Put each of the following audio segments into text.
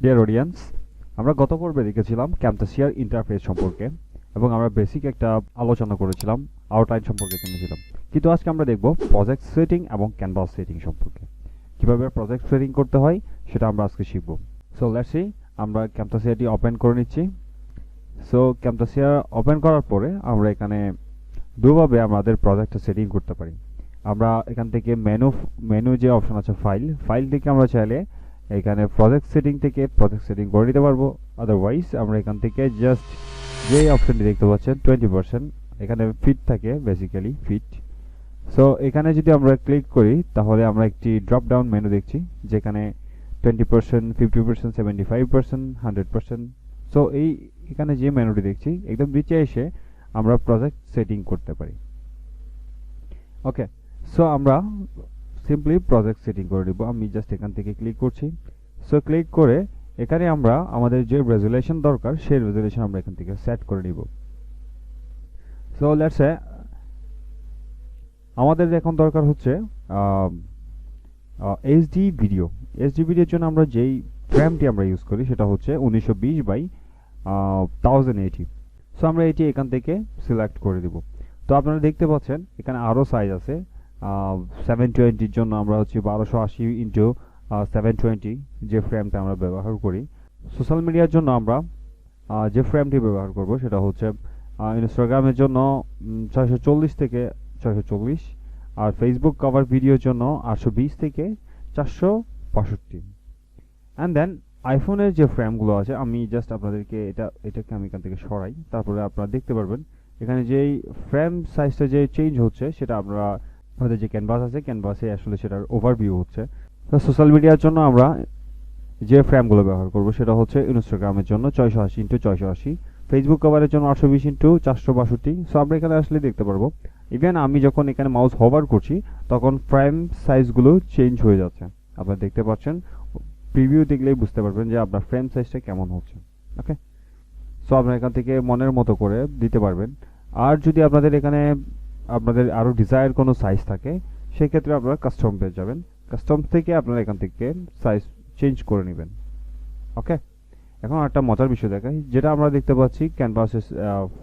Dear audience, আমরা গত পর্বে দেখেছিলাম ক্যামটাসিয়ার ইন্টারফেস সম্পর্কে এবং আমরা বেসিক একটা আলোচনা করেছিলাম, আউটলাইন সম্পর্কে জেনেছিলাম। কিন্তু আজকে আমরা দেখব প্রজেক্ট সেটিং এবং ক্যানভাস সেটিং সম্পর্কে। কিভাবে প্রজেক্ট সেটিং করতে হয় সেটা আমরা আজকে শিখব। সো লেটস সি, আমরা ক্যামটাসিয়াটি ওপেন করে নিচ্ছি। সো ক্যামটাসিয়া ওপেন করার পরে আমরা এখানে দুভাবে আমাদের প্রজেক্টটা সেটিং করতে পারি। আমরা এখান থেকে মেনু যে অপশন আছে ফাইল থেকে আমরা চাইলে এখানে প্রজেক্ট সেটিং থেকে প্রজেক্ট সেটিং করে নিতে পারবো। আদারওয়াইজ আমরা এখান থেকে জাস্ট যে অপশনটি দেখতে পাচ্ছেন 20%, এখানে ফিট থাকে, বেসিক্যালি ফিট। সো এখানে যদি আমরা ক্লিক করি তাহলে আমরা একটি ড্রপ ডাউন মেনু দেখছি, যেখানে 20%, 50%, 75%, 100%। সো এখানে যে মেনুটি দেখছি একদম নিচে এসে আমরা প্রজেক্ট সেটিং করতে পারি। ওকে, সো আমরা সিম্পলি প্রজেক্ট সেটিং করে দিব। আমি জাস্ট এখান থেকে ক্লিক করছি। সো ক্লিক করে এখানে আমরা আমাদের যে রেজুলেশন দরকার সেই রেজুলেশন আমরা এখান থেকে সেট করে নিব। সো লেটস সে আমাদের এখন দরকার হচ্ছে এইচডি ভিডিও। এইচডি ভিডিওর জন্য আমরা যেই ফ্রেমটি আমরা ইউজ করি সেটা হচ্ছে 1920 বাই 1080। সো আমরা এটি এখান থেকে সিলেক্ট করে দিব। তো আপনারা দেখতে পাচ্ছেন এখানে আরও সাইজ আছে। 720 জন্য আমরা হচ্ছে 1280 ইন্টু 720 যে ফ্রেমটা আমরা ব্যবহার করি। সোশ্যাল মিডিয়ার জন্য আমরা যে ফ্রেমটি ব্যবহার করব সেটা হচ্ছে ইনস্টাগ্রামের জন্য 640 থেকে 640, আর ফেসবুক কভার ভিডিওর জন্য 820 থেকে 465। অ্যান্ড দেন আইফোনের যে ফ্রেমগুলো আছে, আমি জাস্ট আপনাদেরকে এটাকে আমি এখান থেকে সরাই, তারপরে আপনারা দেখতে পারবেন এখানে যেই ফ্রেম সাইজটা যে চেঞ্জ হচ্ছে সেটা আমরা আমাদের যে ক্যানভাস আছে ক্যানভাসে আসলে সেটার ওভারভিউ হচ্ছে। তো সোশ্যাল মিডিয়ার জন্য আমরা যে ফ্রেমগুলো ব্যবহার করব সেটা হচ্ছে ইনস্টাগ্রামের জন্য 680 ইন্টু 680, ফেসবুক কভারের জন্য 820 ইন্টু 462। সো আমরা এখানে আসলে দেখতে পারবো ইভেন আমি যখন এখানে মাউস হোভার করছি তখন ফ্রেম সাইজগুলো চেঞ্জ হয়ে যাচ্ছে। আপনারা দেখতে পাচ্ছেন, প্রিভিউ দেখলেই বুঝতে পারবেন যে আপনার ফ্রেম সাইজটা কেমন হচ্ছে। ওকে, সো আপনারা এখান থেকে মনের মতো করে দিতে পারবেন। আর যদি আপনাদের এখানে আপনাদের আরও ডিজায়ার কোনো সাইজ থাকে সেক্ষেত্রে আপনারা কাস্টম পেয়ে যাবেন। কাস্টম থেকে আপনারা এখান থেকে সাইজ চেঞ্জ করে নেবেন। ওকে, এখন একটা মজার বিষয় দেখাই, যেটা আমরা দেখতে পাচ্ছি ক্যানভাসের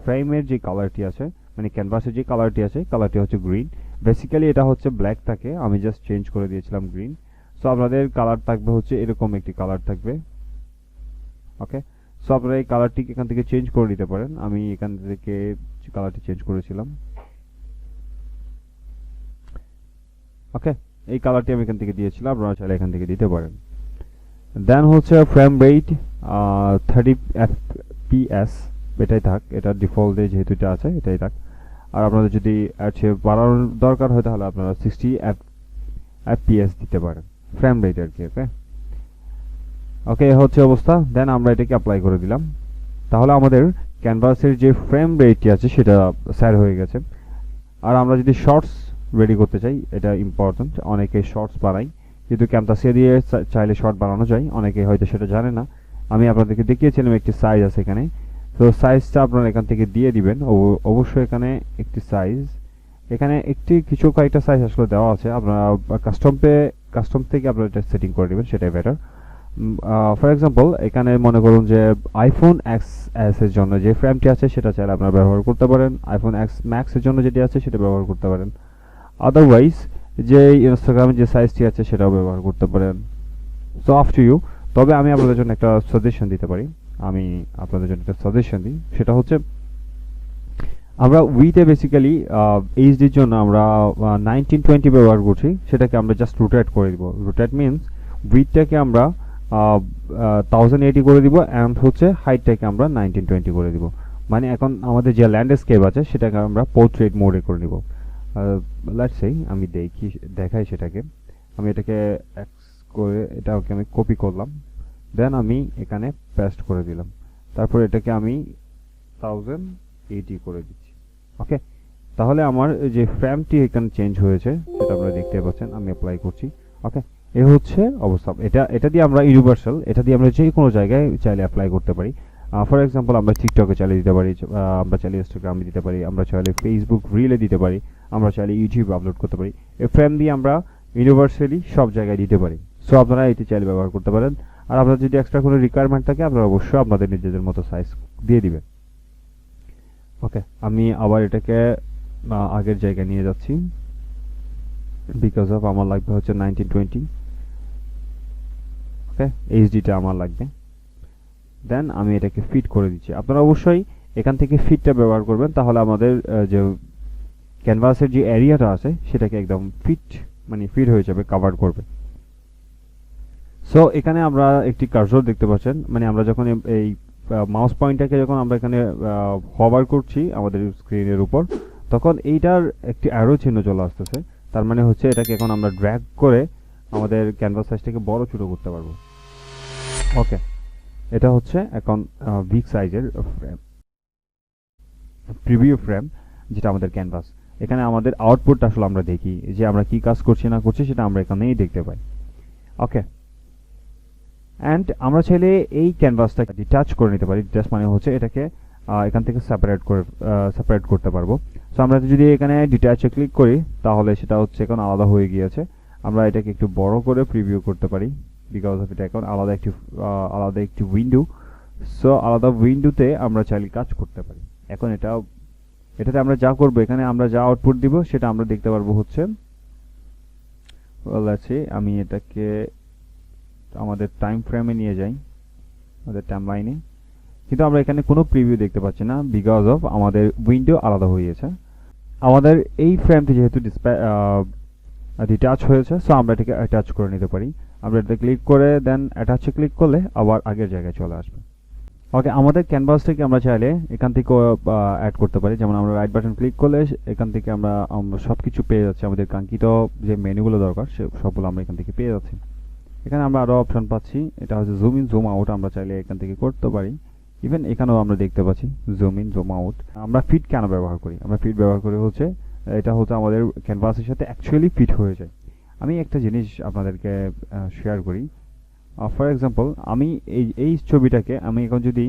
ফ্রেমের যে কালারটি আছে, মানে ক্যানভাসের যে কালারটি আছে কালারটি হচ্ছে গ্রিন। বেসিক্যালি এটা হচ্ছে ব্ল্যাক থাকে, আমি জাস্ট চেঞ্জ করে দিয়েছিলাম গ্রিন। সো আপনাদের কালার থাকবে হচ্ছে এরকম একটি কালার থাকবে। ওকে, সো আপনারা এই কালারটি এখান থেকে চেঞ্জ করে নিতে পারেন। আমি এখান থেকে কালারটি চেঞ্জ করেছিলাম। ওকে, এই কালারটি আমি এখান থেকে দিয়েছিলাম, আপনারা চাইলে এখান থেকে দিতে পারেন। দেন হচ্ছে ফ্রেম রেট 30 fps, এটাই থাক, এটা ডিফল্টে যেহেতু এটা আছে এটাই থাক। আর আপনাদের যদি বাড়ানোর দরকার হয় তাহলে আপনারা 60 fps দিতে পারেন, ফ্রেম রেট আর কি। ওকে ওকে, হচ্ছে অবস্থা। দেন আমরা এটাকে অ্যাপ্লাই করে দিলাম। তাহলে আমাদের ক্যানভাসের যে ফ্রেম রেটটি আছে সেটা সেট হয়ে গেছে। আর আমরা যদি শর্টস রেডি করতে চাই, এটা ইম্পর্টেন্ট, অনেকে শর্টস বানাই কিন্তু ক্যামটাসিয়া দিয়ে চাইলে শর্ট বানানো যায়, অনেকে হয়তো সেটা জানে না। আমি আপনাদেরকে দেখিয়েছিলাম একটি সাইজ আছে এখানে। তো সাইজটা আপনারা এখান থেকে দিয়ে দিবেন। অবশ্যই এখানে একটি সাইজ, এখানে কিছু কয়েকটা সাইজ আসলে দেওয়া আছে, আপনারা কাস্টম থেকে আপনারা এটা সেটিং করে নেবেন, সেটাই বেটার। ফর এক্সাম্পল এখানে মনে করুন যে আইফোন XS এর জন্য যে ফ্রেমটি আছে সেটা চাইলে আপনারা ব্যবহার করতে পারেন, আইফোন X Max এর জন্য যেটি আছে সেটা ব্যবহার করতে পারেন। আদারওয়াইজ যে ইনস্টাগ্রামের যে সাইজটি আছে সেটাও ব্যবহার করতে পারেন। So up to you. তবে আমি আপনাদের জন্য একটা সাজেশন দিতে পারি, সেটা হচ্ছে আমরা উইথে বেসিক্যালি এইচডির জন্য আমরা 1920 ব্যবহার করছি, সেটাকে আমরা জাস্ট রোটেট করে দিব। রোটেট মিনস উইথটাকে আমরা 1080 করে দিব অ্যান্ড হচ্ছে হাইটটাকে আমরা 1920 করে দিব। মানে এখন আমাদের যে ল্যান্ডস্কেপ আছে সেটাকে আমরা পোর্ট্রেট মোডে করে নিব। লেটস সে আমি দেখাই সেটাকে। আমি এটাকে এটাকে আমি কপি করলাম, দেন আমি এখানে পেস্ট করে দিলাম, তারপর এটাকে আমি 1080 করে দিচ্ছি। ওকে, তাহলে আমার যে ফ্রেমটি এখানে চেঞ্জ হয়েছে সেটা আপনারা দেখতে পাচ্ছেন। আমি অ্যাপ্লাই করছি। ওকে, এ হচ্ছে অবস্থা। এটা দিয়ে আমরা ইউনিভার্সাল, এটা দিয়ে আমরা যে কোনো জায়গায় চাইলে অ্যাপ্লাই করতে পারি। ফর এক্সাম্পল আমরা টিকটকে চালিয়ে দিতে পারি, আমরা চাইলে ইনস্টাগ্রামে দিতে পারি, আমরা চাইলে ফেসবুক রিলে দিতে পারি, আমরা চাইলে ইউটিউবে আপলোড করতে পারি। এই ফ্রেম দিয়ে আমরা ইউনিভার্সালি সব জায়গায় দিতে পারি। সো আপনারা এটি চাইলে ব্যবহার করতে পারেন। আর আপনাদের যদি এক্সট্রা কোনো রিকোয়ারমেন্ট থাকে আপনারা অবশ্যই আপনাদের নিজেদের মতো সাইজ দিয়ে দিবেন। ওকে, আমি আবার এটাকে আগের জায়গায় নিয়ে যাচ্ছি, বিকজ অফ আমার লাগবে হচ্ছে 1920। ওকে, এইচডিটা আমার লাগবে। দেন আমি এটাকে ফিট করে দিচ্ছি। আপনারা অবশ্যই এখান থেকে ফিটটা ব্যবহার করবেন, তাহলে আমাদের যে ক্যানভাসের যে এরিয়াটা আছে সেটাকে একদম ফিট হয়ে যাবে, কভার করবে। সো এখানে আমরা একটি কার্সর দেখতে পাচ্ছেন, মানে আমরা যখন এই মাউস পয়েন্টটাকে যখন আমরা এখানে হভার করছি আমাদের স্ক্রিনের উপর, তখন এইটার একটি অ্যারো চিহ্ন চলে আসতেছে। তার মানে হচ্ছে এটাকে এখন আমরা ড্র্যাগ করে আমাদের ক্যানভাস সাইজটাকে বড় ছোট করতে পারবো। ওকে, এটা হচ্ছে এখন বিগ সাইজের ফ্রেম, প্রিভিউ ফ্রেম, যেটা আমাদের ক্যানভাস। এখানে আমাদের আউটপুটটা আসলে আমরা দেখি যে আমরা কি কাজ করছি না করছি, সেটা আমরা এখানেই দেখতে পাই। ওকে, অ্যান্ড আমরা চাইলে এই ক্যানভাসটাকে ডিটাচ করে নিতে পারি। ডিটাচ মানে হচ্ছে এটাকে এখান থেকে সেপারেট করতে পারবো। সো আমরা যদি এখানে ডিটাচে ক্লিক করি তাহলে সেটা হচ্ছে এখন আলাদা হয়ে গিয়েছে। আমরা এটাকে একটু বড় করে প্রিভিউ করতে পারি, বিকজ অফ এটা এখন আলাদা একটি উইন্ডো। সো আলাদা উইন্ডোতে আমরা চাইলে কাজ করতে পারি। এখন এটাতে আমরা যা করবো, এখানে আমরা যা আউটপুট দিব সেটা আমরা দেখতে পারবো হচ্ছে, আমি এটাকে আমাদের টাইম ফ্রেমে নিয়ে যাই, আমাদের টাইম লাইনে, কিন্তু আমরা এখানে কোনো প্রিভিউ দেখতে পাচ্ছি না, বিকজ অফ আমাদের উইন্ডো আলাদা হয়ে গেছে। আমাদের এই ফ্রেমটি যেহেতু ডিটাচ হয়েছে, সো আমরা এটাকে অ্যাটাচ করে নিতে পারি। আমরা এটাতে ক্লিক করে দেন অ্যাটাচে ক্লিক করলে আবার আগের জায়গায় চলে আসবে। ওকে, আমাদের ক্যানভাসটাকে আমরা চাইলে এখান থেকে অ্যাড করতে পারি। যেমন আমরা রাইট বাটন ক্লিক করলে এখান থেকে আমরা সব কিছু পেয়ে যাচ্ছি, আমাদের কাঙ্ক্ষিত যে মেনুগুলো দরকার সবগুলো আমরা এখান থেকে পেয়ে যাচ্ছি। এখানে আমরা আরও অপশন পাচ্ছি, এটা হচ্ছে জুম ইন জুম আউট, আমরা চাইলে এখান থেকে করতে পারি। ইভেন এখানেও আমরা দেখতে পাচ্ছি জুম ইন জুম আউট। আমরা ফিট কেন ব্যবহার করি? আমরা ফিট ব্যবহার করি হচ্ছে এটা হচ্ছে আমাদের ক্যানভাসের সাথে অ্যাকচুয়ালি ফিট হয়ে যায়। আমি একটা জিনিস আপনাদেরকে শেয়ার করি। ফর এক্সাম্পল, আমি এই ছবিটাকে আমি এখন যদি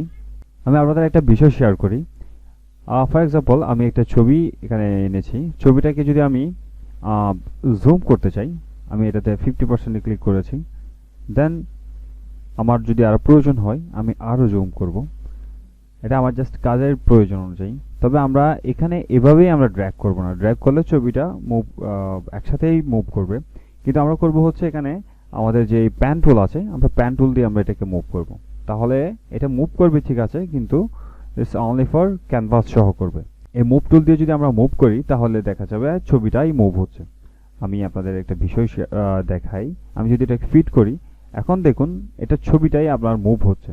আমি আপনাদের একটা বিষয় শেয়ার করি। ফর এক্সাম্পল, আমি একটা ছবি এখানে এনেছি। ছবিটাকে যদি আমি জুম করতে চাই, আমি এটাতে 50% ক্লিক করেছি। দেন আমার যদি আরও প্রয়োজন হয় আমি আরও জুম করব। এটা আমার জাস্ট কাজের প্রয়োজন অনুযায়ী। তবে আমরা এখানে এভাবেই আমরা ড্র্যাগ করব না। ড্র্যাগ করলে ছবিটা একসাথেই মুভ করবে। কিন্তু আমরা করব হচ্ছে এখানে আমাদের যে প্যান টুল আছে, আমরা প্যান টুল দিয়ে আমরা এটাকে মুভ করব। তাহলে এটা মুভ করবে ঠিক আছে, কিন্তু ইটস অনলি ফর ক্যানভাস সহ করবে। এই মুভ টুল দিয়ে যদি আমরা মুভ করি তাহলে দেখা যাবে ছবিটাই মুভ হচ্ছে। আমি আপনাদের একটা বিষয় দেখাই। আমি যদি এটাকে ফিট করি, এখন দেখুন এটা ছবিটাই আপনার মুভ হচ্ছে।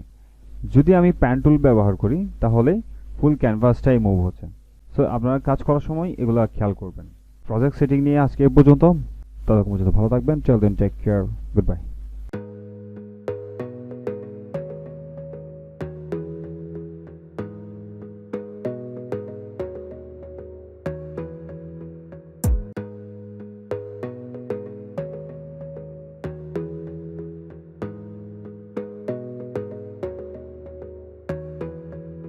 যদি আমি প্যান টুল ব্যবহার করি তাহলে ফুল ক্যানভাসটাই মুভ হচ্ছে। সো আপনারা কাজ করার সময় এগুলো খেয়াল করবেন। প্রজেক্ট সেটিং নিয়ে আজকে এ পর্যন্ত। ততক্ষণ পর্যন্ত ভালো থাকবেন। চল দেন, টেক কেয়ার, গুড বাই।